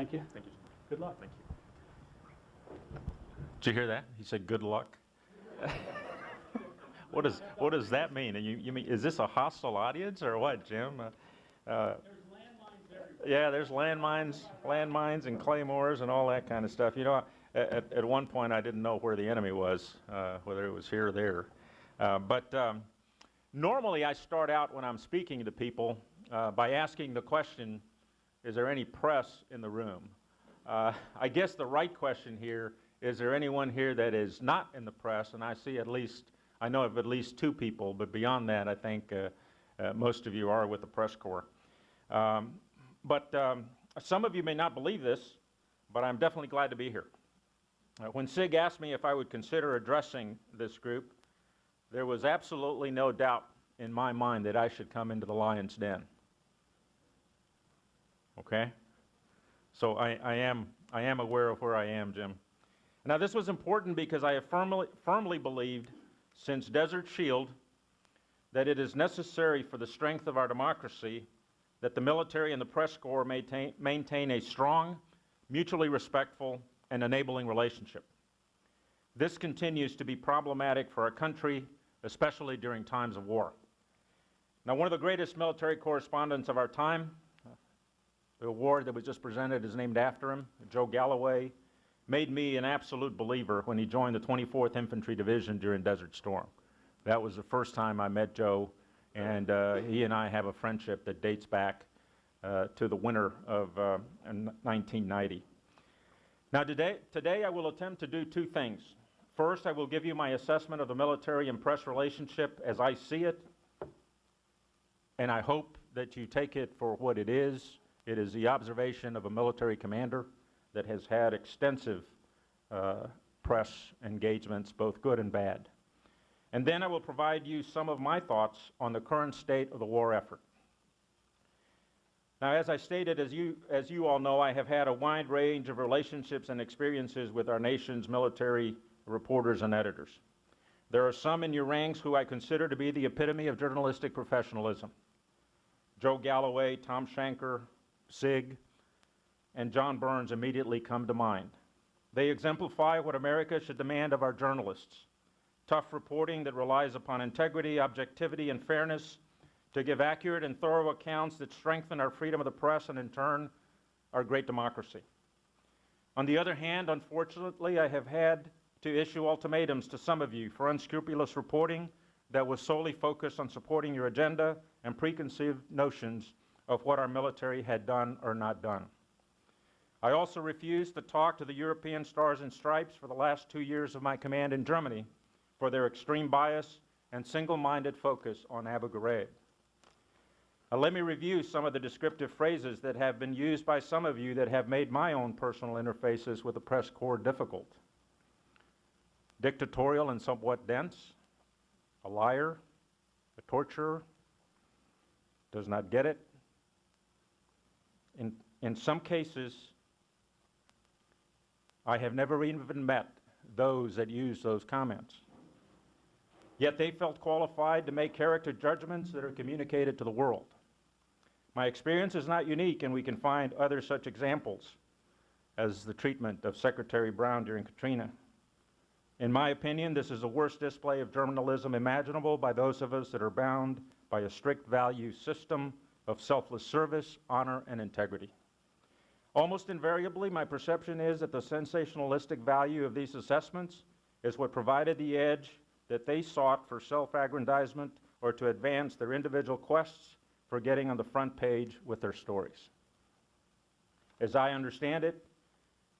Thank you. Thank you. Good luck. Thank you. Did you hear that? He said, "Good luck." What does that mean? You mean, is this a hostile audience or what, Jim? There's landmines everywhere. Yeah, there's landmines and claymores and all that kind of stuff. You know, at one point I didn't know where the enemy was, whether it was here or there. But normally I start out when I'm speaking to people by asking the question, is there any press in the room? I guess the right question here, is there anyone here that is not in the press? And I know of at least two people, but beyond that, I think most of you are with the press corps. But some of you may not believe this, but I'm definitely glad to be here. When SIG asked me if I would consider addressing this group, there was absolutely no doubt in my mind that I should come into the lion's den. Okay? So I am aware of where I am, Jim. Now this was important because I have firmly believed since Desert Shield that it is necessary for the strength of our democracy that the military and the press corps maintain a strong, mutually respectful, and enabling relationship. This continues to be problematic for our country, especially during times of war. Now, one of the greatest military correspondents of our time, the award that was just presented is named after him, Joe Galloway, made me an absolute believer when he joined the 24th Infantry Division during Desert Storm. That was the first time I met Joe, and he and I have a friendship that dates back to the winter of 1990. Now today I will attempt to do two things. First, I will give you my assessment of the military and press relationship as I see it, and I hope that you take it for what it is. It is the observation of a military commander that has had extensive press engagements, both good and bad. And then I will provide you some of my thoughts on the current state of the war effort. Now, as I stated, as you all know, I have had a wide range of relationships and experiences with our nation's military reporters and editors. There are some in your ranks who I consider to be the epitome of journalistic professionalism. Joe Galloway, Tom Shanker, SIG, and John Burns immediately come to mind. They exemplify what America should demand of our journalists: tough reporting that relies upon integrity, objectivity, and fairness to give accurate and thorough accounts that strengthen our freedom of the press and, in turn, our great democracy. On the other hand, unfortunately, I have had to issue ultimatums to some of you for unscrupulous reporting that was solely focused on supporting your agenda and preconceived notions of what our military had done or not done. I also refused to talk to the European Stars and Stripes for the last 2 years of my command in Germany for their extreme bias and single-minded focus on Abu Ghraib. Now, let me review some of the descriptive phrases that have been used by some of you that have made my own personal interfaces with the press corps difficult. Dictatorial and somewhat dense, a liar, a torturer, does not get it. In some cases, I have never even met those that use those comments. Yet they felt qualified to make character judgments that are communicated to the world. My experience is not unique, and we can find other such examples as the treatment of Secretary Brown during Katrina. In my opinion, this is the worst display of journalism imaginable by those of us that are bound by a strict value system of selfless service, honor, and integrity. Almost invariably, my perception is that the sensationalistic value of these assessments is what provided the edge that they sought for self-aggrandizement or to advance their individual quests for getting on the front page with their stories. As I understand it,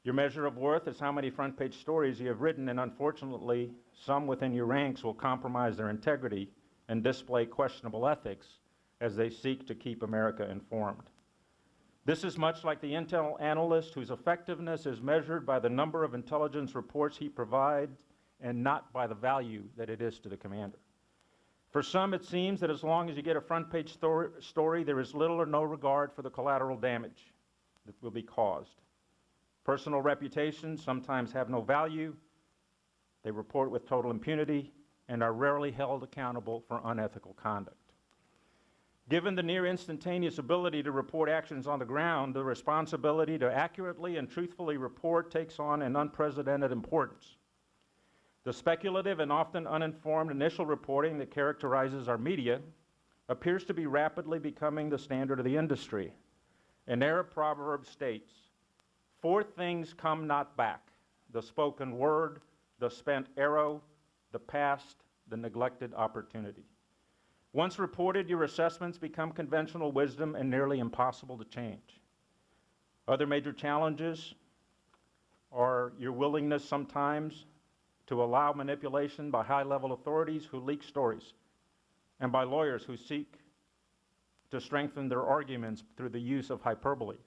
your measure of worth is how many front-page stories you have written, and unfortunately, some within your ranks will compromise their integrity and display questionable ethics as they seek to keep America informed. This is much like the intel analyst whose effectiveness is measured by the number of intelligence reports he provides and not by the value that it is to the commander. For some, it seems that as long as you get a front-page story, there is little or no regard for the collateral damage that will be caused. Personal reputations sometimes have no value. They report with total impunity and are rarely held accountable for unethical conduct. Given the near instantaneous ability to report actions on the ground, the responsibility to accurately and truthfully report takes on an unprecedented importance. The speculative and often uninformed initial reporting that characterizes our media appears to be rapidly becoming the standard of the industry. An Arab proverb states, "Four things come not back: the spoken word, the spent arrow, the past, the neglected opportunity." Once reported, your assessments become conventional wisdom and nearly impossible to change. Other major challenges are your willingness sometimes to allow manipulation by high-level authorities who leak stories and by lawyers who seek to strengthen their arguments through the use of hyperbole.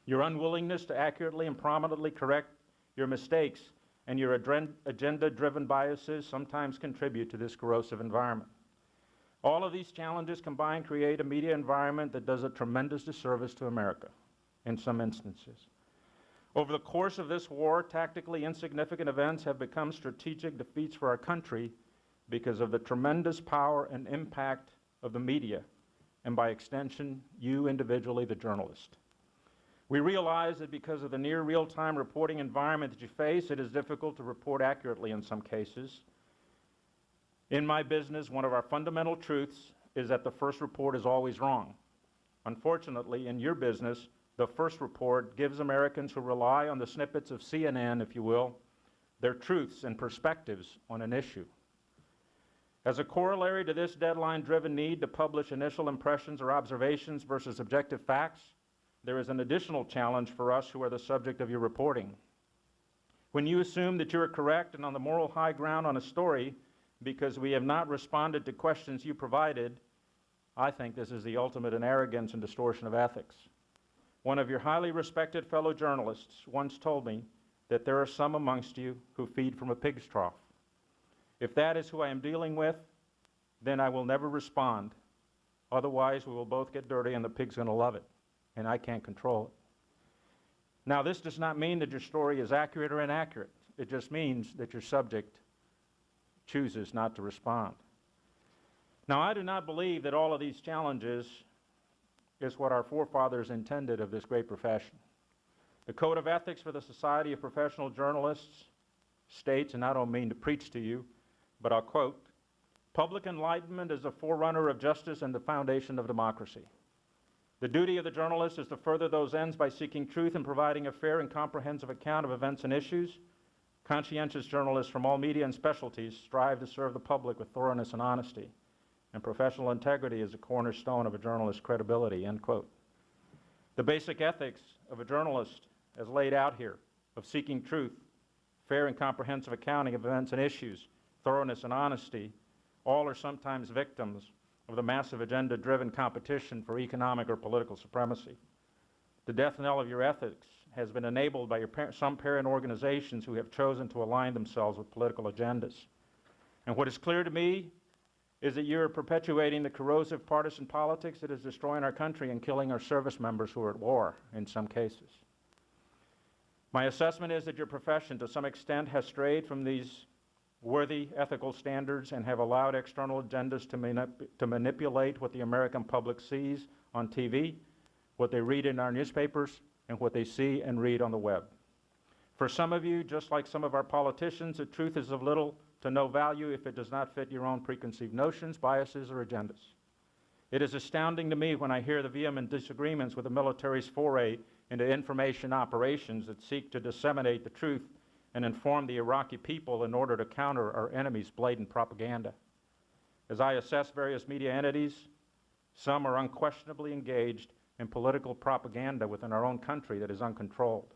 Your unwillingness to accurately and prominently correct your mistakes and your agenda-driven biases sometimes contribute to this corrosive environment. All of these challenges combined create a media environment that does a tremendous disservice to America in some instances. Over the course of this war, tactically insignificant events have become strategic defeats for our country because of the tremendous power and impact of the media, and by extension, you individually, the journalist. We realize that because of the near real-time reporting environment that you face, it is difficult to report accurately in some cases. In my business, one of our fundamental truths is that the first report is always wrong. Unfortunately, in your business, the first report gives Americans who rely on the snippets of CNN, if you will, their truths and perspectives on an issue. As a corollary to this deadline-driven need to publish initial impressions or observations versus objective facts, there is an additional challenge for us who are the subject of your reporting. When you assume that you are correct and on the moral high ground on a story because we have not responded to questions you provided, I think this is the ultimate in arrogance and distortion of ethics. One of your highly respected fellow journalists once told me that there are some amongst you who feed from a pig's trough. If that is who I am dealing with, then I will never respond. Otherwise, we will both get dirty and the pig's going to love it, and I can't control it. Now, this does not mean that your story is accurate or inaccurate. It just means that your subject chooses not to respond. Now, I do not believe that all of these challenges is what our forefathers intended of this great profession. The Code of Ethics for the Society of Professional Journalists states, and I don't mean to preach to you, but I'll quote, "Public enlightenment is the forerunner of justice and the foundation of democracy. The duty of the journalist is to further those ends by seeking truth and providing a fair and comprehensive account of events and issues. Conscientious journalists from all media and specialties strive to serve the public with thoroughness and honesty, and professional integrity is a cornerstone of a journalist's credibility," end quote. The basic ethics of a journalist, as laid out here, of seeking truth, fair and comprehensive accounting of events and issues, thoroughness and honesty, all are sometimes victims of the massive agenda-driven competition for economic or political supremacy. The death knell of your ethics has been enabled by some parent organizations who have chosen to align themselves with political agendas. And what is clear to me is that you are perpetuating the corrosive partisan politics that is destroying our country and killing our service members who are at war in some cases. My assessment is that your profession, to some extent, has strayed from these worthy ethical standards and have allowed external agendas to manipulate what the American public sees on TV, what they read in our newspapers, and what they see and read on the web. For some of you, just like some of our politicians, the truth is of little to no value if it does not fit your own preconceived notions, biases, or agendas. It is astounding to me when I hear the vehement disagreements with the military's foray into information operations that seek to disseminate the truth and inform the Iraqi people in order to counter our enemy's blatant propaganda. As I assess various media entities, some are unquestionably engaged in political propaganda within our own country that is uncontrolled.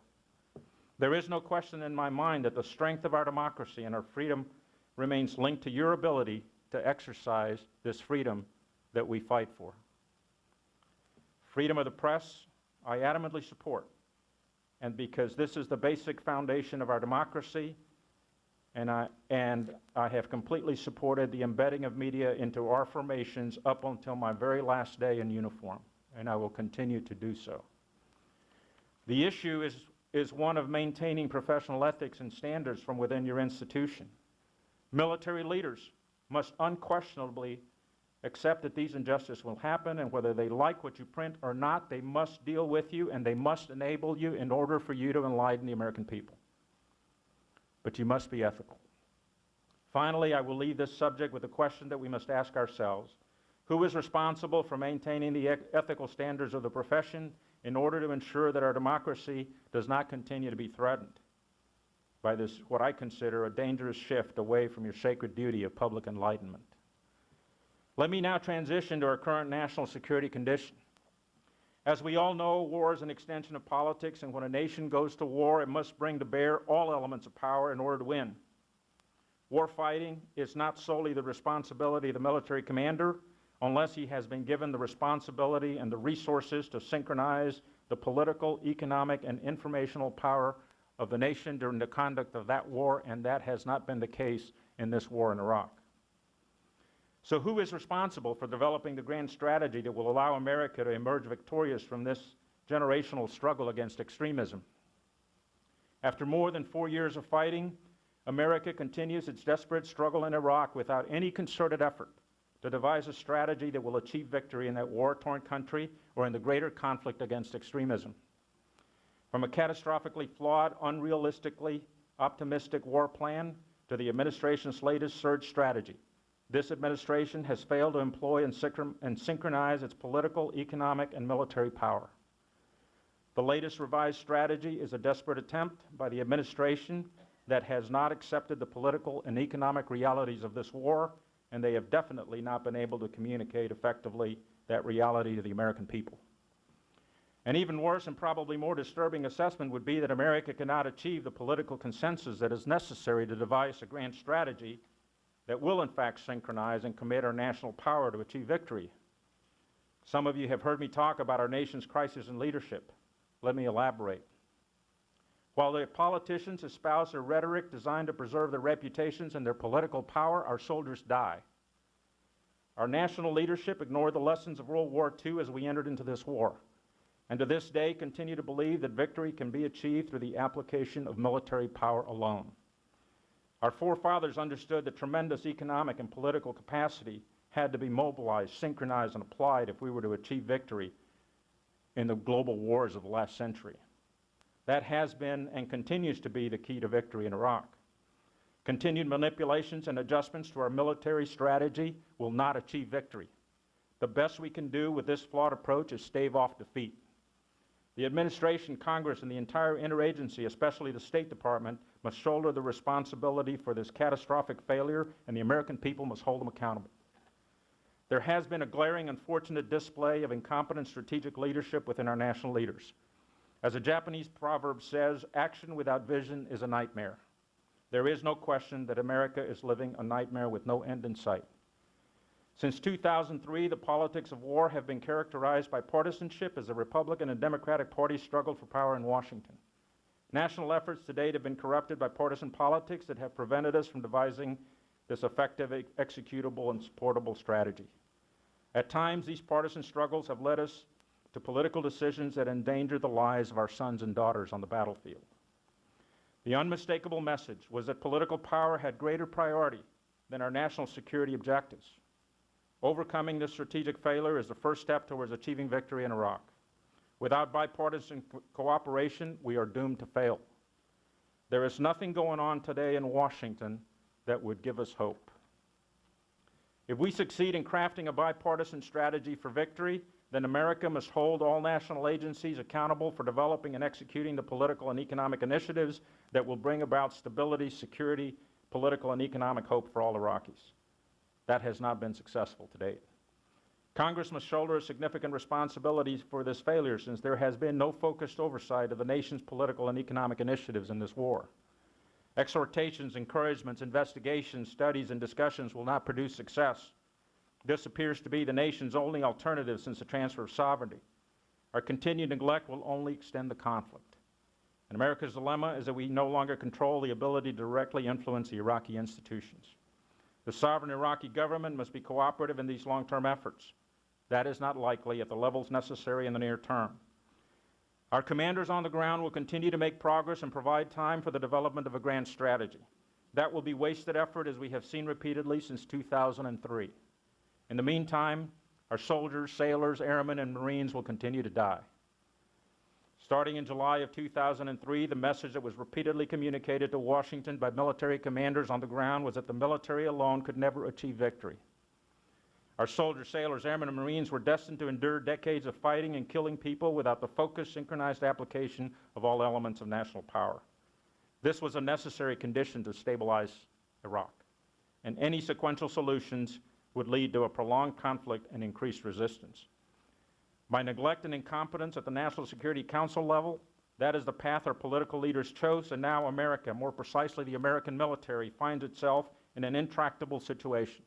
There is no question in my mind that the strength of our democracy and our freedom remains linked to your ability to exercise this freedom that we fight for. Freedom of the press, I adamantly support. And because this is the basic foundation of our democracy, and I have completely supported the embedding of media into our formations up until my very last day in uniform, and I will continue to do so. The issue is one of maintaining professional ethics and standards from within your institution. Military leaders must unquestionably accept that these injustices will happen, and whether they like what you print or not, they must deal with you and they must enable you in order for you to enlighten the American people. But you must be ethical. Finally, I will leave this subject with a question that we must ask ourselves. Who is responsible for maintaining the ethical standards of the profession in order to ensure that our democracy does not continue to be threatened by this, what I consider a dangerous shift away from your sacred duty of public enlightenment? Let me now transition to our current national security condition. As we all know, war is an extension of politics, and when a nation goes to war, it must bring to bear all elements of power in order to win. War fighting is not solely the responsibility of the military commander, unless he has been given the responsibility and the resources to synchronize the political, economic, and informational power of the nation during the conduct of that war, and that has not been the case in this war in Iraq. So who is responsible for developing the grand strategy that will allow America to emerge victorious from this generational struggle against extremism? After more than 4 years of fighting, America continues its desperate struggle in Iraq without any concerted effort to devise a strategy that will achieve victory in that war-torn country or in the greater conflict against extremism. From a catastrophically flawed, unrealistically optimistic war plan to the administration's latest surge strategy, this administration has failed to employ and synchronize its political, economic, and military power. The latest revised strategy is a desperate attempt by the administration that has not accepted the political and economic realities of this war, and they have definitely not been able to communicate effectively that reality to the American people. An even worse and probably more disturbing assessment would be that America cannot achieve the political consensus that is necessary to devise a grand strategy that will in fact synchronize and commit our national power to achieve victory. Some of you have heard me talk about our nation's crisis in leadership. Let me elaborate. While the politicians espouse a rhetoric designed to preserve their reputations and their political power, our soldiers die. Our national leadership ignored the lessons of World War II as we entered into this war, and to this day continue to believe that victory can be achieved through the application of military power alone. Our forefathers understood that tremendous economic and political capacity had to be mobilized, synchronized, and applied if we were to achieve victory in the global wars of the last century. That has been and continues to be the key to victory in Iraq. Continued manipulations and adjustments to our military strategy will not achieve victory. The best we can do with this flawed approach is stave off defeat. The administration, Congress, and the entire interagency, especially the State Department, must shoulder the responsibility for this catastrophic failure, and the American people must hold them accountable. There has been a glaring, unfortunate display of incompetent strategic leadership within our national leaders. As a Japanese proverb says, action without vision is a nightmare. There is no question that America is living a nightmare with no end in sight. Since 2003, the politics of war have been characterized by partisanship as the Republican and Democratic parties struggled for power in Washington. National efforts to date have been corrupted by partisan politics that have prevented us from devising this effective, executable, and supportable strategy. At times, these partisan struggles have led us to political decisions that endanger the lives of our sons and daughters on the battlefield. The unmistakable message was that political power had greater priority than our national security objectives. Overcoming this strategic failure is the first step towards achieving victory in Iraq. Without bipartisan cooperation, we are doomed to fail. There is nothing going on today in Washington that would give us hope. If we succeed in crafting a bipartisan strategy for victory, then America must hold all national agencies accountable for developing and executing the political and economic initiatives that will bring about stability, security, political and economic hope for all Iraqis. That has not been successful to date. Congress must shoulder a significant responsibility for this failure, since there has been no focused oversight of the nation's political and economic initiatives in this war. Exhortations, encouragements, investigations, studies, and discussions will not produce success. This appears to be the nation's only alternative since the transfer of sovereignty. Our continued neglect will only extend the conflict. And America's dilemma is that we no longer control the ability to directly influence the Iraqi institutions. The sovereign Iraqi government must be cooperative in these long-term efforts. That is not likely at the levels necessary in the near term. Our commanders on the ground will continue to make progress and provide time for the development of a grand strategy. That will be wasted effort, as we have seen repeatedly since 2003. In the meantime, our soldiers, sailors, airmen, and Marines will continue to die. Starting in July of 2003, the message that was repeatedly communicated to Washington by military commanders on the ground was that the military alone could never achieve victory. Our soldiers, sailors, airmen, and Marines were destined to endure decades of fighting and killing people without the focused, synchronized application of all elements of national power. This was a necessary condition to stabilize Iraq, and any sequential solutions would lead to a prolonged conflict and increased resistance. By neglect and incompetence at the National Security Council level, that is the path our political leaders chose, and now America, more precisely the American military, finds itself in an intractable situation.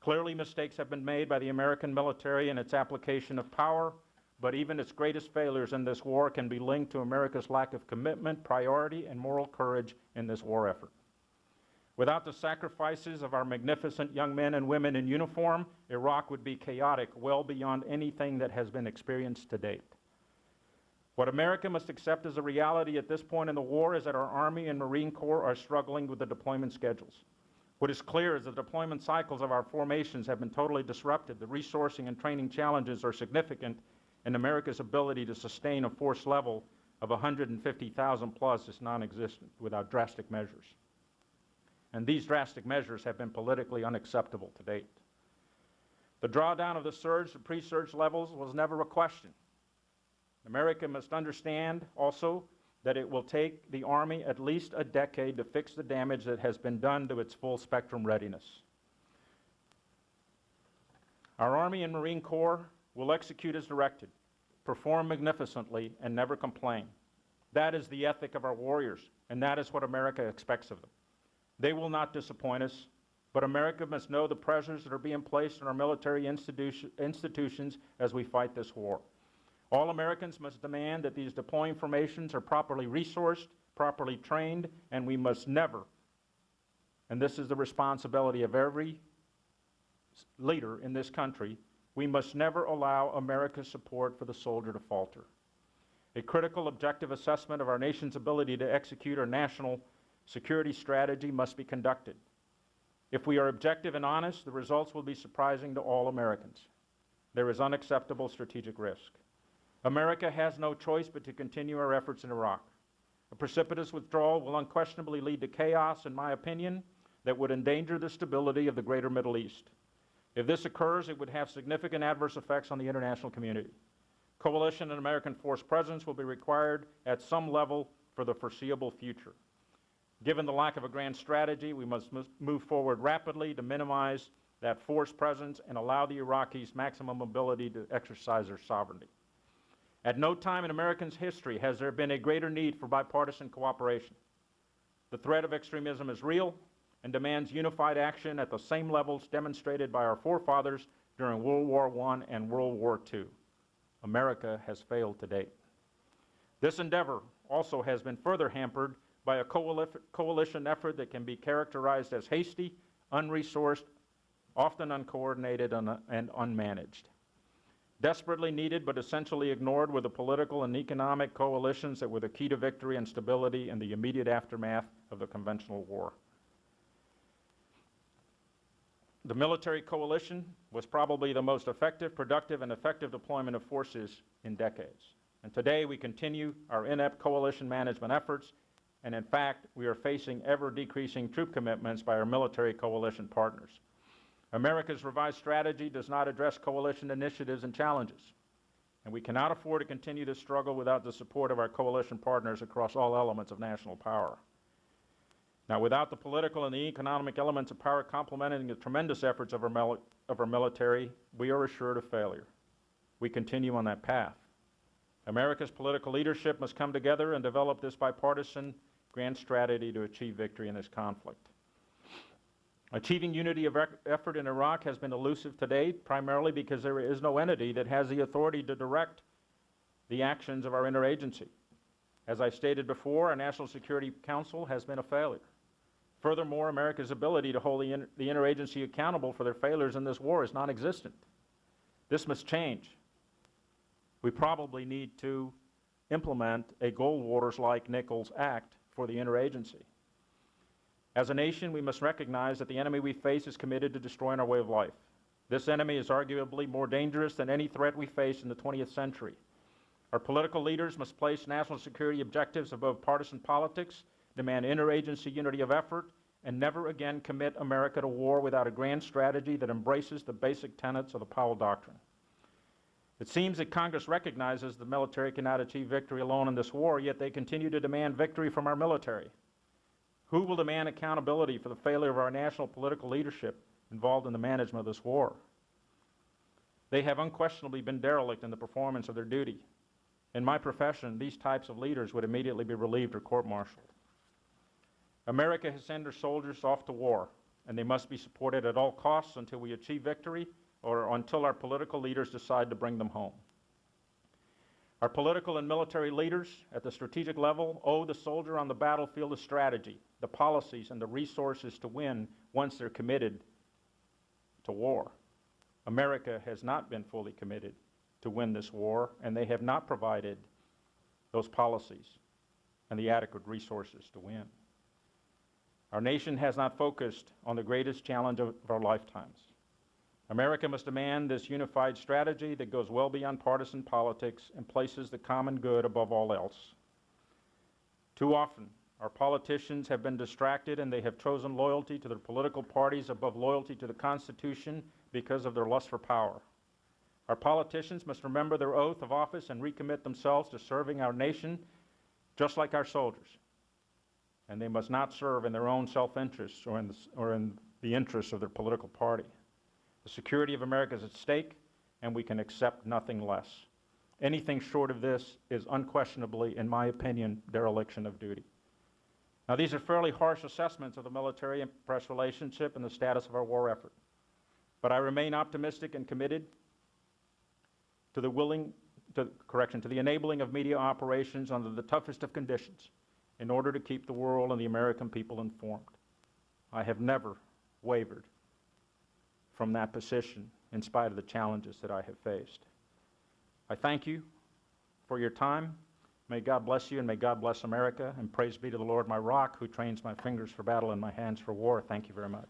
Clearly, mistakes have been made by the American military in its application of power, but even its greatest failures in this war can be linked to America's lack of commitment, priority, and moral courage in this war effort. Without the sacrifices of our magnificent young men and women in uniform, Iraq would be chaotic well beyond anything that has been experienced to date. What America must accept as a reality at this point in the war is that our Army and Marine Corps are struggling with the deployment schedules. What is clear is the deployment cycles of our formations have been totally disrupted. The resourcing and training challenges are significant, and America's ability to sustain a force level of 150,000 plus is non-existent without drastic measures. And these drastic measures have been politically unacceptable to date. The drawdown of the surge to pre-surge levels was never a question. America must understand also that it will take the Army at least a decade to fix the damage that has been done to its full spectrum readiness. Our Army and Marine Corps will execute as directed, perform magnificently, and never complain. That is the ethic of our warriors, and that is what America expects of them. They will not disappoint us, but America must know the pressures that are being placed on our military institutions as we fight this war. All Americans must demand that these deploying formations are properly resourced, properly trained, and we must never, and this is the responsibility of every leader in this country, we must never allow America's support for the soldier to falter. A critical objective assessment of our nation's ability to execute our national security strategy must be conducted. If we are objective and honest, the results will be surprising to all Americans. There is unacceptable strategic risk. America has no choice but to continue our efforts in Iraq. A precipitous withdrawal will unquestionably lead to chaos, in my opinion, that would endanger the stability of the greater Middle East. If this occurs, it would have significant adverse effects on the international community. Coalition and American force presence will be required at some level for the foreseeable future. Given the lack of a grand strategy, we must move forward rapidly to minimize that force presence and allow the Iraqis maximum ability to exercise their sovereignty. At no time in Americans' history has there been a greater need for bipartisan cooperation. The threat of extremism is real and demands unified action at the same levels demonstrated by our forefathers during World War I and World War II. America has failed to date. This endeavor also has been further hampered by a coalition effort that can be characterized as hasty, unresourced, often uncoordinated, and unmanaged. Desperately needed but essentially ignored were the political and economic coalitions that were the key to victory and stability in the immediate aftermath of the conventional war. The military coalition was probably the most effective, productive, and effective deployment of forces in decades. And today we continue our inept coalition management efforts, and in fact, we are facing ever-decreasing troop commitments by our military coalition partners. America's revised strategy does not address coalition initiatives and challenges, and we cannot afford to continue this struggle without the support of our coalition partners across all elements of national power. Now, without the political and the economic elements of power complementing the tremendous efforts of our military, we are assured of failure. We continue on that path. America's political leadership must come together and develop this bipartisan grand strategy to achieve victory in this conflict. Achieving unity of effort in Iraq has been elusive to date, primarily because there is no entity that has the authority to direct the actions of our interagency. As I stated before, our National Security Council has been a failure. Furthermore, America's ability to hold the interagency accountable for their failures in this war is non-existent. This must change. We probably need to implement a Goldwater's-like Nichols Act for the interagency. As a nation, we must recognize that the enemy we face is committed to destroying our way of life. This enemy is arguably more dangerous than any threat we face in the 20th century. Our political leaders must place national security objectives above partisan politics, demand interagency unity of effort, and never again commit America to war without a grand strategy that embraces the basic tenets of the Powell Doctrine. It seems that Congress recognizes the military cannot achieve victory alone in this war, yet they continue to demand victory from our military. Who will demand accountability for the failure of our national political leadership involved in the management of this war? They have unquestionably been derelict in the performance of their duty. In my profession, these types of leaders would immediately be relieved or court-martialed. America has sent her soldiers off to war, and they must be supported at all costs until we achieve victory or until our political leaders decide to bring them home. Our political and military leaders at the strategic level owe the soldier on the battlefield a strategy, the policies, and the resources to win once they're committed to war. America has not been fully committed to win this war, and they have not provided those policies and the adequate resources to win. Our nation has not focused on the greatest challenge of our lifetimes. America must demand this unified strategy that goes well beyond partisan politics and places the common good above all else. Too often, our politicians have been distracted and they have chosen loyalty to their political parties above loyalty to the Constitution because of their lust for power. Our politicians must remember their oath of office and recommit themselves to serving our nation just like our soldiers. And they must not serve in their own self-interest or in the interests of their political party. The security of America is at stake, and we can accept nothing less. Anything short of this is unquestionably, in my opinion, dereliction of duty. Now, these are fairly harsh assessments of the military and press relationship and the status of our war effort. But I remain optimistic and committed to the enabling of media operations under the toughest of conditions in order to keep the world and the American people informed. I have never wavered from that position in spite of the challenges that I have faced. I thank you for your time. May God bless you and may God bless America, and praise be to the Lord my rock who trains my fingers for battle and my hands for war. Thank you very much.